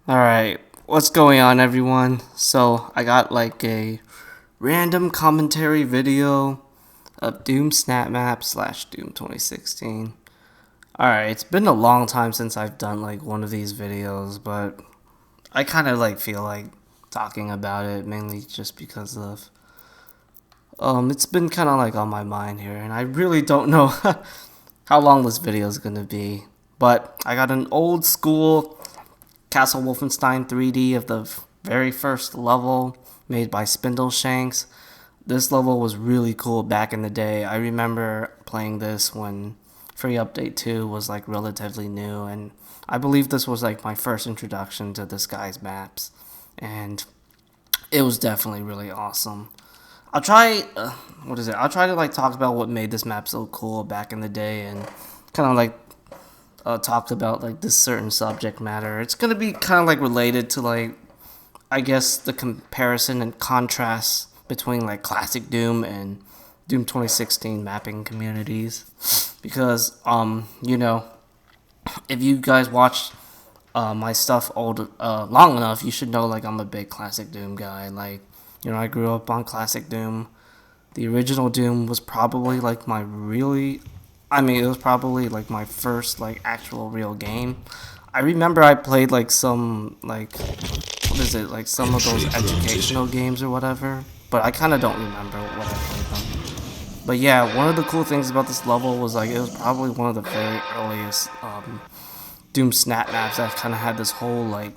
Alright, what's going on, everyone? So, I got like a random commentary video of Doom SnapMap slash Doom 2016. Alright, it's been a long time since I've done like one of these videos, but I kind of like feel like talking about it mainly just because of it's been kind of like on my mind here, and I really don't know how long this video is gonna be. But I got an old school Castle Wolfenstein 3D of the very first level made by Spindleshanks. This level was really cool back in the day. I remember playing this when Free Update 2 was like relatively new, and I believe this was like my first introduction to this guy's maps, and it was definitely really awesome. I'll try, I'll try to like talk about what made this map so cool back in the day, and kind of like talked about like this certain subject matter. It's gonna be kind of like related to like, I guess, the comparison and contrast between like classic Doom and Doom 2016 mapping communities, because if you guys watched my stuff long enough, you should know like I'm a big classic Doom guy. Like, I grew up on classic Doom. The original Doom was probably like it was probably like my first like actual real game. I remember I played like some like some of those educational games or whatever, but I kind of don't remember what I played them. But yeah, one of the cool things about this level was like it was probably one of the very earliest Doom SnapMaps that kind of had this whole like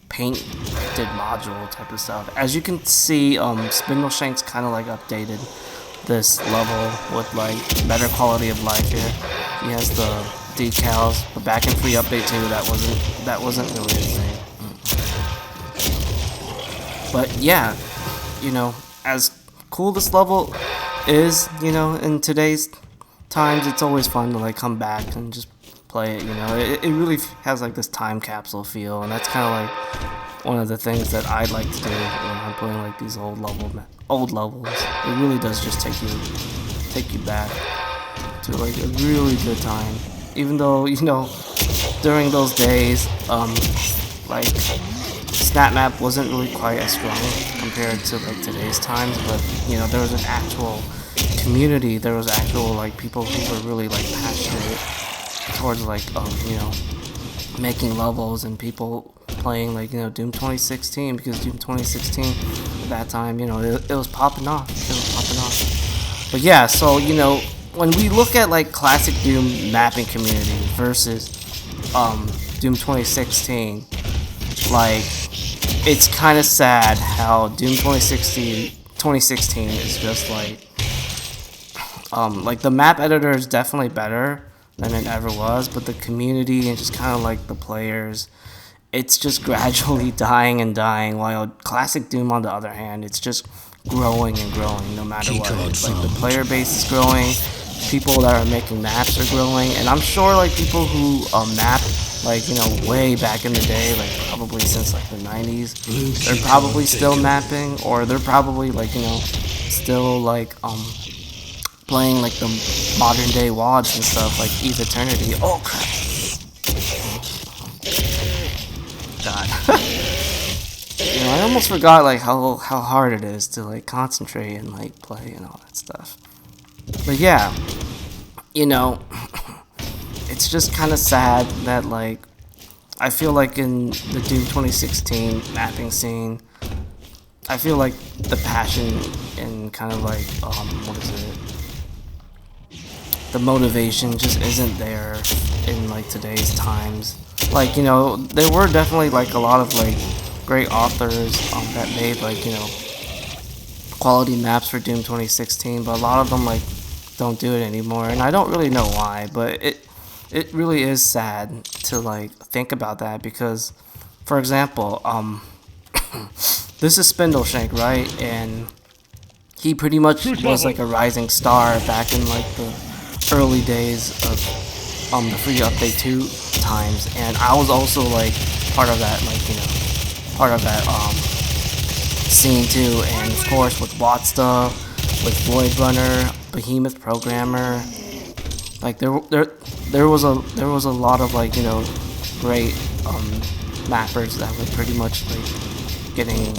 painted module type of stuff. As you can see, Spindleshanks kind of like updated this level with like better quality of life here. He has the decals, but back in Free Update 2 that wasn't really a thing. But yeah, as cool this level is, in today's times, it's always fun to like come back and just play it. It really has like this time capsule feel, and that's kind of like one of the things that I like to do when I'm playing like these old levels. It really does just take you back to like a really good time. Even though during those days, like SnapMap wasn't really quite as strong compared to like today's times, but there was an actual community. There was actual like people who were really like passionate towards like making levels, and people playing like Doom 2016, because Doom 2016 at that time it was popping off. But yeah, so when we look at like classic Doom mapping community versus Doom 2016, like it's kind of sad how Doom 2016 is just like the map editor is definitely better than it ever was, but the community and just kind of like the players, it's just gradually dying and dying, while classic Doom, on the other hand, it's just growing and growing no matter what. It's like the player base is growing, people that are making maps are growing, and I'm sure like people who map like way back in the day, like probably since like the 90s, they're probably still mapping, or they're probably like still like playing like the modern day WODs and stuff like Eve Eternity. Oh crap. God. I almost forgot like how hard it is to like concentrate and like play and all that stuff. But yeah, it's just kind of sad that like I feel like in the Doom 2016 mapping scene, I feel like the passion and kind of like the motivation just isn't there in like today's times. Like there were definitely like a lot of like great authors that made like quality maps for Doom 2016, but a lot of them like don't do it anymore, and I don't really know why, but it really is sad to like think about that, because for example, this is Spindleshank, right? And he pretty much was like a rising star back in like the early days of the Free Update 2 times, and I was also like part of that scene too. And of course with Watsta, with Void Runner, Behemoth Programmer, like there was a lot of like great mappers that were pretty much like getting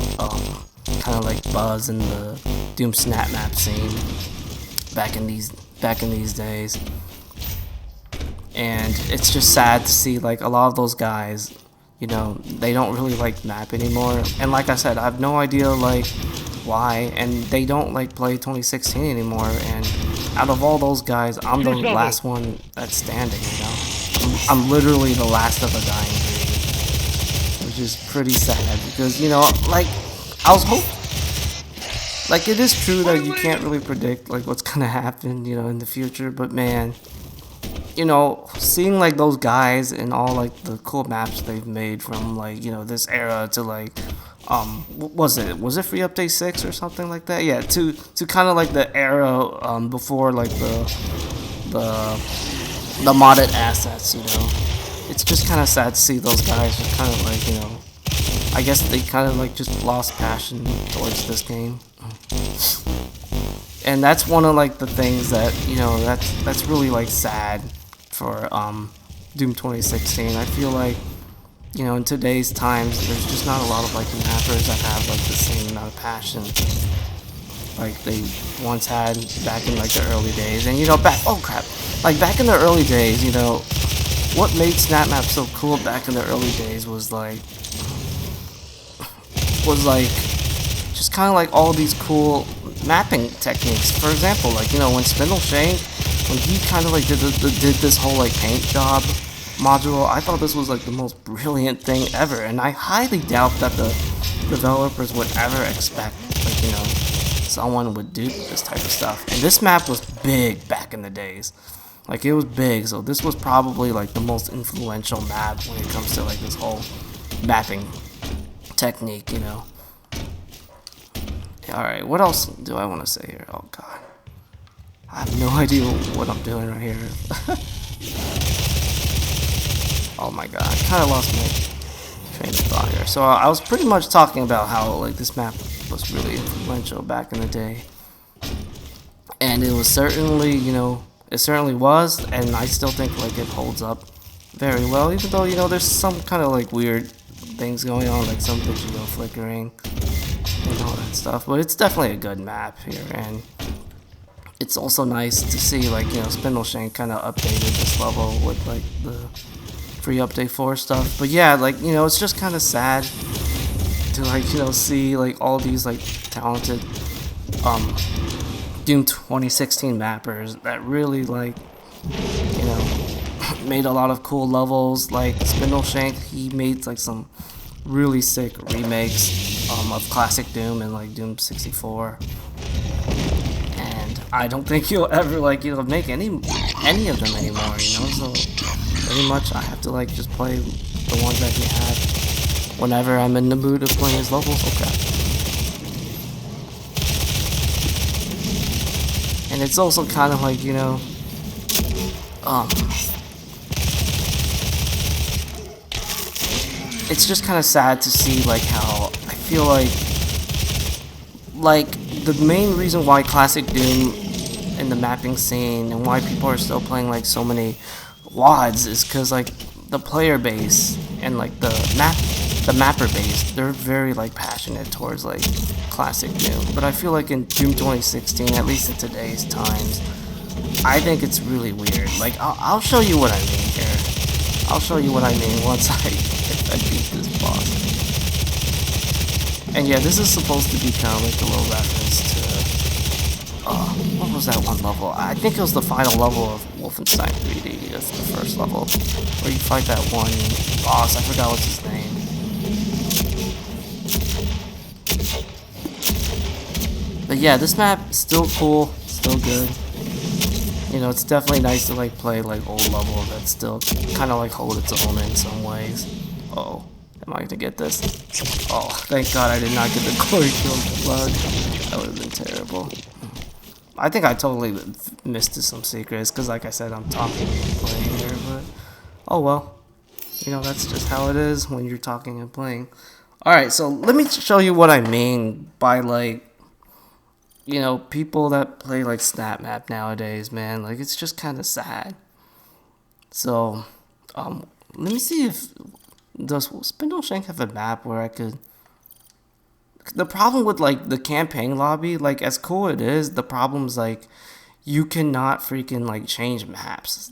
kind of like buzz in the Doom SnapMap scene back in these days. And it's just sad to see like a lot of those guys, you know, they don't really like map anymore. And like I said, I have no idea like why, and they don't like play 2016 anymore. And out of all those guys, I'm the last one that's standing, you know. I'm literally the last of a dying breed, which is pretty sad because, you know, like I was hoping, like it is true that you can't really predict like what's gonna happen, you know, in the future, but man, you know, seeing like those guys and all like the cool maps they've made from like, you know, this era to like was it free update 6 or something like that, yeah, to kind of like the era before like the modded assets, you know. It's just kind of sad to see those guys just kind of like, you know, I guess they kind of like just lost passion towards this game. And that's one of like the things that, you know, that's really like sad for Doom 2016. I feel like, you know, in today's times, there's just not a lot of like mappers that have like the same amount of passion like they once had back in like the early days. And you know, like back in the early days, you know, what made SnapMap so cool back in the early days was like just kind of like all these cool mapping techniques. For example, like, you know, when Spindleshank, when he kind of like did this whole like paint job module, I thought this was like the most brilliant thing ever, and I highly doubt that the developers would ever expect, like, you know, someone would do this type of stuff. And this map was big back in the days, like it was big, so this was probably like the most influential map when it comes to like this whole mapping technique, you know. Alright, what else do I want to say here? Oh god, I have no idea what I'm doing right here. Oh my god, I kind of lost my train of thought here. So I was pretty much talking about how like this map was really influential back in the day, and it was certainly, you know, it certainly was, and I still think like it holds up very well, even though, you know, there's some kind of like weird things going on, like some video flickering and all that stuff, but it's definitely a good map here. And it's also nice to see, like, you know, Spindleshank kind of updated this level with like the free update 4 stuff. But yeah, like, you know, it's just kind of sad to like, you know, see like all these like talented Doom 2016 mappers that really like, you know, made a lot of cool levels. Like Spindleshank, he made like some really sick remakes of classic Doom and like Doom 64. And I don't think he'll ever like, you know, make any of them anymore, you know. So pretty much I have to like just play the ones that he had whenever I'm in the mood of playing his levels. Okay. And it's also kind of like, you know, it's just kind of sad to see like how I feel like the main reason why classic Doom in the mapping scene and why people are still playing like so many WODs is because like the player base and like the mapper base, they're very like passionate towards like classic Doom. But I feel like in Doom 2016, at least in today's times, I think it's really weird. Like I'll show you what I mean here. I'll show you what I mean once I beat this boss. And yeah, this is supposed to be kind of like a little reference to what was that one level? I think it was the final level of Wolfenstein 3D. That's the first level where you fight that one boss. I forgot what's his name. But yeah, this map is still cool, still good. You know, it's definitely nice to like play like old level that still kind of like hold its own in some ways. Oh, am I gonna get this? Oh, thank God I did not get the glory kill plug. That would have been terrible. I think I totally missed some secrets because, like I said, I'm talking and playing here. But oh well, you know, that's just how it is when you're talking and playing. All right, so let me show you what I mean by like, you know, people that play like SnapMap nowadays, man. Like, it's just kind of sad. So, let me see if does Spindle Shank have a map where I could? The problem with like the campaign lobby, like as cool it is, the problem's like you cannot freaking like change maps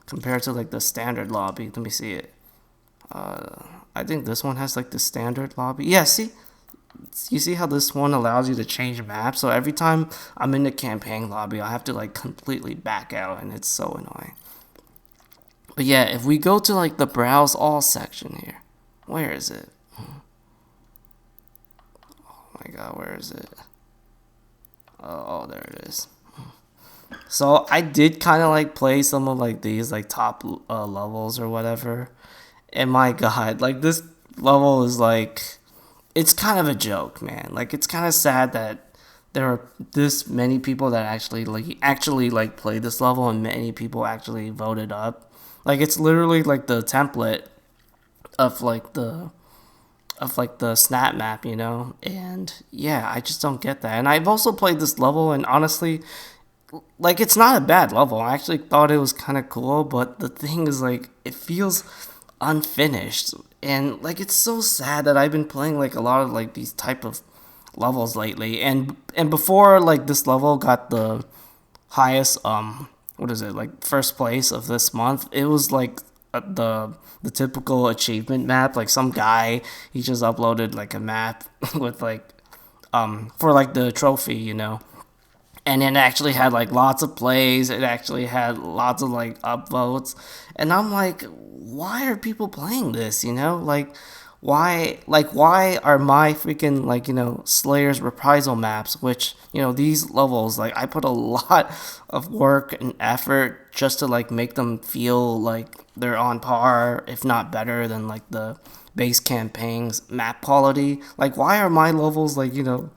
compared to like the standard lobby. Let me see it. I think this one has like the standard lobby. Yeah, see, you see how this one allows you to change maps. So every time I'm in the campaign lobby, I have to like completely back out, and it's so annoying. But yeah, if we go to like the browse all section here, where is it? Oh my god, where is it? Oh, there it is. So I did kind of like play some of like these like top levels or whatever, and my god, like this level is like, it's kind of a joke, man. Like it's kind of sad that there are this many people that actually like play this level, and many people actually voted up. Like it's literally like the template of the snap map, you know? And yeah, I just don't get that. And I've also played this level, and honestly, like it's not a bad level. I actually thought it was kind of cool, but the thing is like it feels unfinished, and like it's so sad that I've been playing like a lot of like these type of levels lately, and before like this level got the highest what is it, like first place of this month, it was like the typical achievement map. Like some guy, he just uploaded like a map with like for like the trophy, you know. And it actually had like lots of plays. It actually had lots of like upvotes, and I'm like, why are people playing this? You know, like why are my freaking like, you know, Slayer's reprisal maps, which, you know, these levels, like I put a lot of work and effort just to like make them feel like they're on par, if not better than like the base campaign's map quality. Like why are my levels like, you know,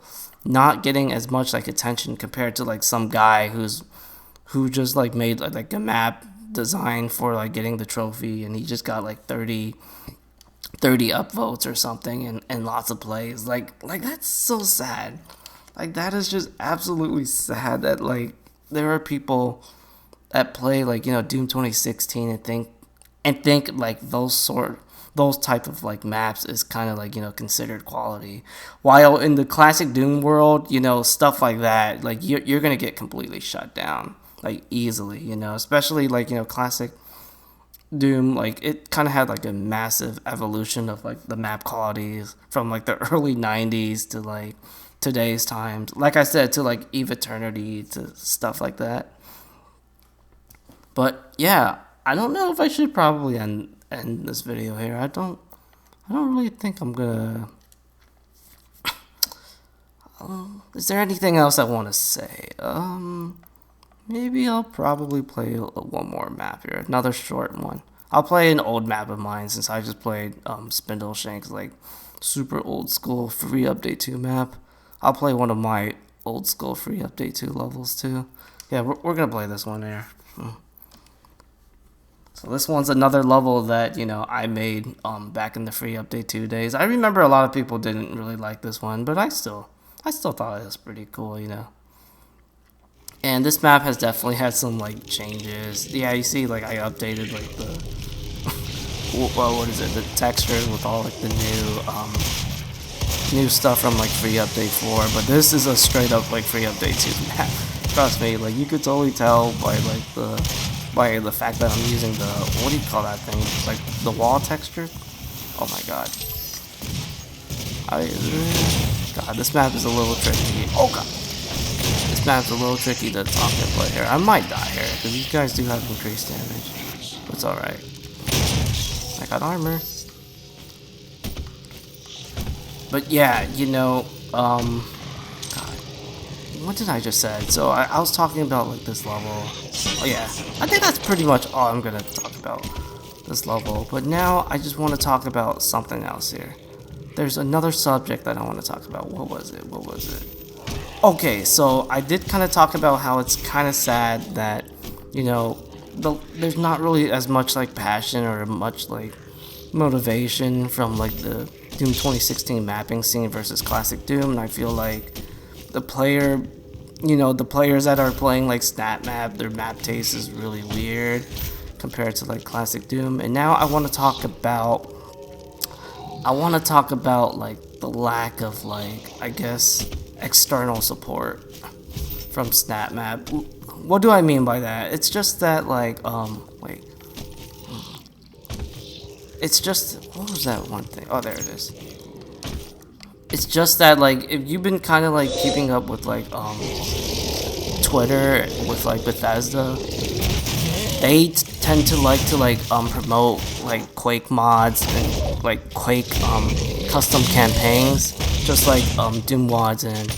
not getting as much like attention compared to like some guy who just like made like a map design for like getting the trophy, and he just got like 30 upvotes or something, and lots of plays. Like that's so sad. Like that is just absolutely sad that like there are people that play like, you know, Doom 2016 and think like those type of like maps is kind of like, you know, considered quality, while in the classic Doom world, you know, stuff like that, like you're gonna get completely shut down like easily, you know, especially like, you know, classic Doom, like it kind of had like a massive evolution of like the map qualities from like the early 90s to like today's times, like I said, to like Eve Eternity, to stuff like that. But yeah, I don't know if I should probably end this video here. I don't really think I'm gonna. Is there anything else I want to say? Maybe I'll probably play one more map here, another short one. I'll play an old map of mine, since I just played Spindle Shank's like super old school free update 2 map. I'll play one of my old school free update 2 levels too. Yeah, we're gonna play this one here. So this one's another level that, you know, I made back in the free update 2 days. I remember a lot of people didn't really like this one, but I still thought it was pretty cool, you know. And this map has definitely had some like changes. Yeah, you see, like I updated like the well, what is it? The textures with all like the new stuff from like free update 4. But this is a straight up like free update 2 map. Trust me, like you could totally tell by the fact that I'm using the, what do you call that thing? Like the wall texture. Oh my god. God, this map is a little tricky. Oh god. This map's a little tricky to talk and play here. I might die here, because these guys do have increased damage. But it's alright. I got armor. But yeah, you know, God, what did I just say? So I was talking about like this level. Oh yeah, I think that's pretty much all I'm gonna talk about this level. But now I just want to talk about something else here. There's another subject that I want to talk about. What was it? Okay, so I did kind of talk about how it's kind of sad that, you know, there's not really as much like passion or much like motivation from like the Doom 2016 mapping scene versus classic Doom, and I feel like the players that are playing like SnapMap, their map taste is really weird compared to like classic Doom. And now I want to talk about I want to talk about like the lack of like, I guess, external support from SnapMap. What do I mean by that? It's just that like wait. It's just, what was that one thing? Oh, there it is. It's just that like if you've been kind of like keeping up with like Twitter with like Bethesda, they tend to like promote like Quake mods and like Quake custom campaigns, just like Doom mods and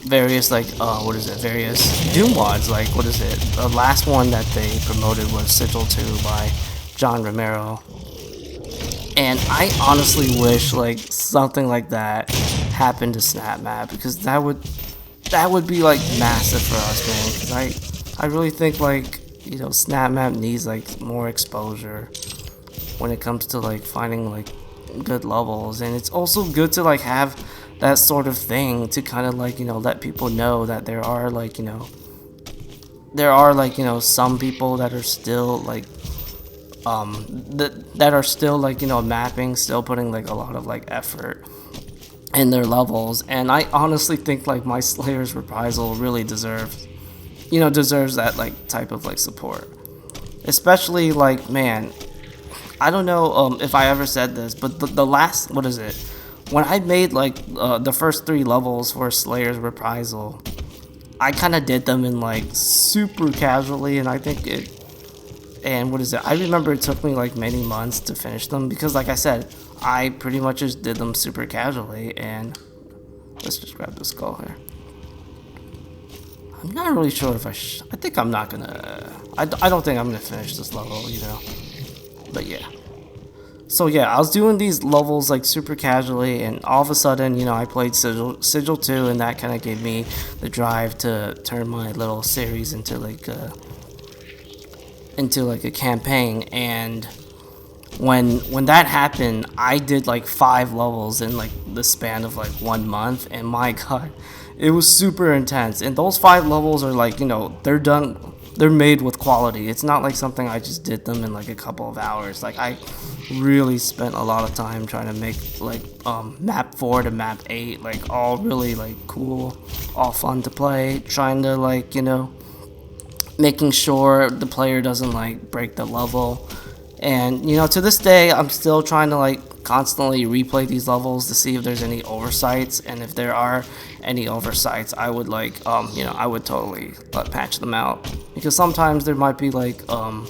various like various Doom mods. Like what is it? The last one that they promoted was Sigil 2 by John Romero. And I honestly wish like something like that happened to SnapMap, because that would be like massive for us, man. Because I really think like, you know, SnapMap needs like more exposure when it comes to like finding like good levels, and it's also good to like have that sort of thing to kind of like, you know, let people know that there are like, you know, some people that are still like that are still like, you know, mapping, still putting like a lot of like effort in their levels. And I honestly think like my Slayer's Reprisal really deserves that like type of like support, especially like, man, I don't know if I ever said this, but the last, what is it, when I made like the first 3 levels for Slayer's Reprisal, I kind of did them in like super casually, and I think it, and what is it, I remember it took me like many months to finish them, because like I said, I pretty much just did them super casually. And let's just grab the skull here. I'm not really sure if I think I'm not gonna, I don't think I'm gonna finish this level, you know, but yeah. So yeah, I was doing these levels like super casually, and all of a sudden, you know, I played Sigil 2, and that kind of gave me the drive to turn my little series into like a campaign. And when that happened, I did like 5 levels in like the span of like 1 month, and my god, it was super intense. And those 5 levels are like, you know, they're made with quality. It's not like something I just did them in like a couple of hours. Like I really spent a lot of time trying to make like map 4 to map 8 like all really like cool, all fun to play, trying to like, you know, making sure the player doesn't like break the level. And you know, to this day, I'm still trying to like constantly replay these levels to see if there's any oversights, and if there are any oversights, I would like you know, I would totally patch them out, because sometimes there might be like some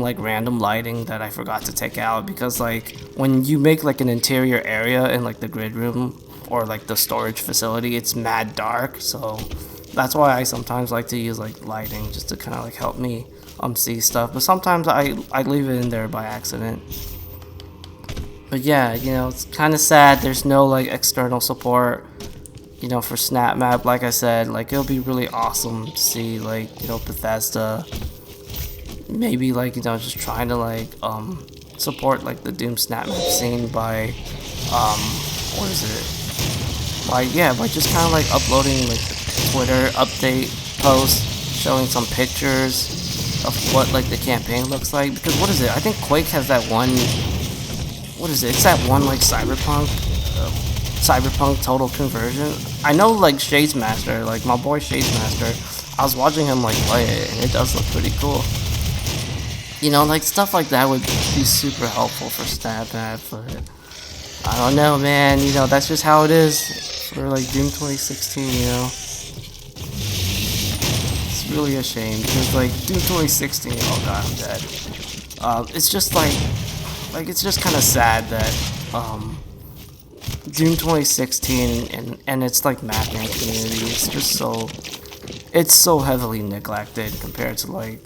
like random lighting that I forgot to take out, because like when you make like an interior area in like the grid room or like the storage facility, it's mad dark. So that's why I sometimes like to use like lighting, just to kind of like help me see stuff. But sometimes I leave it in there by accident. But yeah, you know, it's kind of sad there's no like external support, you know, for SnapMap. Like I said, like it'll be really awesome to see like, you know, Bethesda maybe like, you know, just trying to like support like the Doom SnapMap scene by what is it, by just kind of like uploading like Twitter update posts showing some pictures of what like the campaign looks like. Because what is it, I think Quake has that one, what is it, it's that one like cyberpunk total conversion. I know like Shades Master, like my boy Shades Master, I was watching him like play it, and it does look pretty cool. You know, like stuff like that would be super helpful for SnapMap. But I don't know, man, you know, that's just how it is for like Doom 2016, you know. It's really a shame, because like Doom 2016, oh god, I'm dead. It's just like it's just kind of sad that Doom 2016 and its like mapping community, it's so heavily neglected compared to like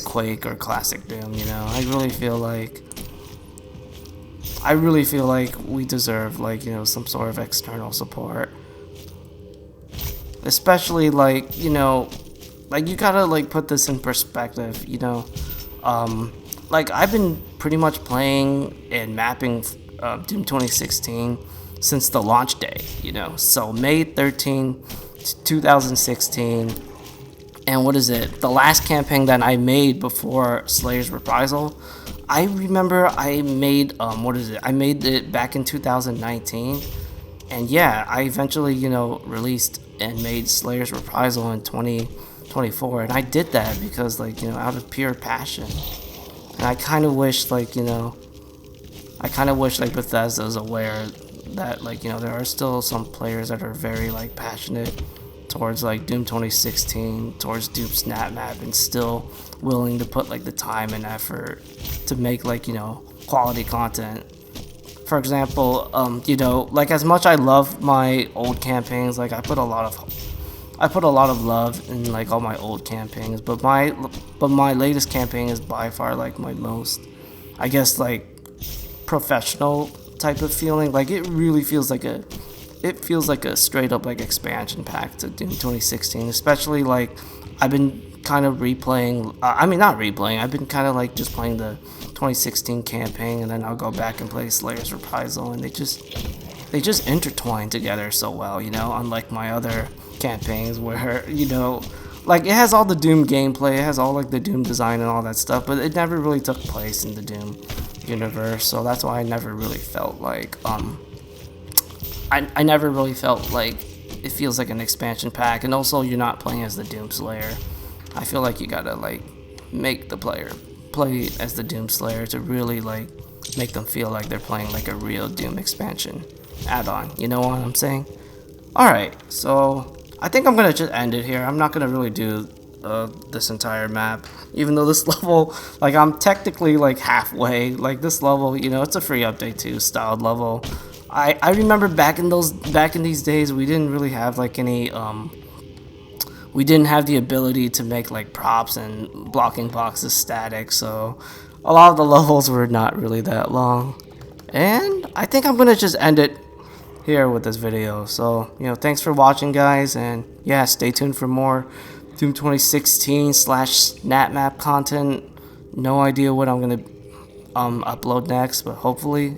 Quake or classic Doom, you know. I really feel like we deserve like, you know, some sort of external support, especially like, you know, like you gotta like put this in perspective, you know. Like I've been pretty much playing and mapping Doom 2016 since the launch day, you know. So May 13, 2016, And what is it? The last campaign that I made before Slayer's Reprisal, I remember I made what is it? I made it back in 2019, and yeah, I eventually released and made Slayer's Reprisal in 2024, and I did that because out of pure passion. And I kind of wish Bethesda's aware that there are still some players that are very passionate towards Doom 2016, towards Doom SnapMap, and still willing to put the time and effort to make quality content. For example, as much I love my old campaigns, I put a lot of love in all my old campaigns, but my latest campaign is by far my most, I guess, professional type of feeling. It really feels like a straight up expansion pack to Doom 2016, especially I've been kind of replaying, not replaying, I've been kind of just playing the 2016 campaign, and then I'll go back and play Slayer's Reprisal, and they just intertwine together so well, unlike my other campaigns where, it has all the Doom gameplay, it has all the Doom design and all that stuff, but it never really took place in the Doom universe, so that's why I never really felt I never really felt it feels like an expansion pack. And also, you're not playing as the Doom Slayer. I feel you gotta make the player play as the Doom Slayer to really make them feel they're playing a real Doom expansion add-on. You know what I'm saying? Alright, so I think I'm gonna just end it here. I'm not gonna really do this entire map, even though this level, I'm technically halfway. This level, it's a free update too, styled level. I remember back in these days, we didn't really have any we didn't have the ability to make props and blocking boxes static, so a lot of the levels were not really that long. And I think I'm gonna just end it here with this video. So thanks for watching, guys, and yeah, stay tuned for more Doom 2016 / SnapMap content. No idea what I'm gonna upload next, but hopefully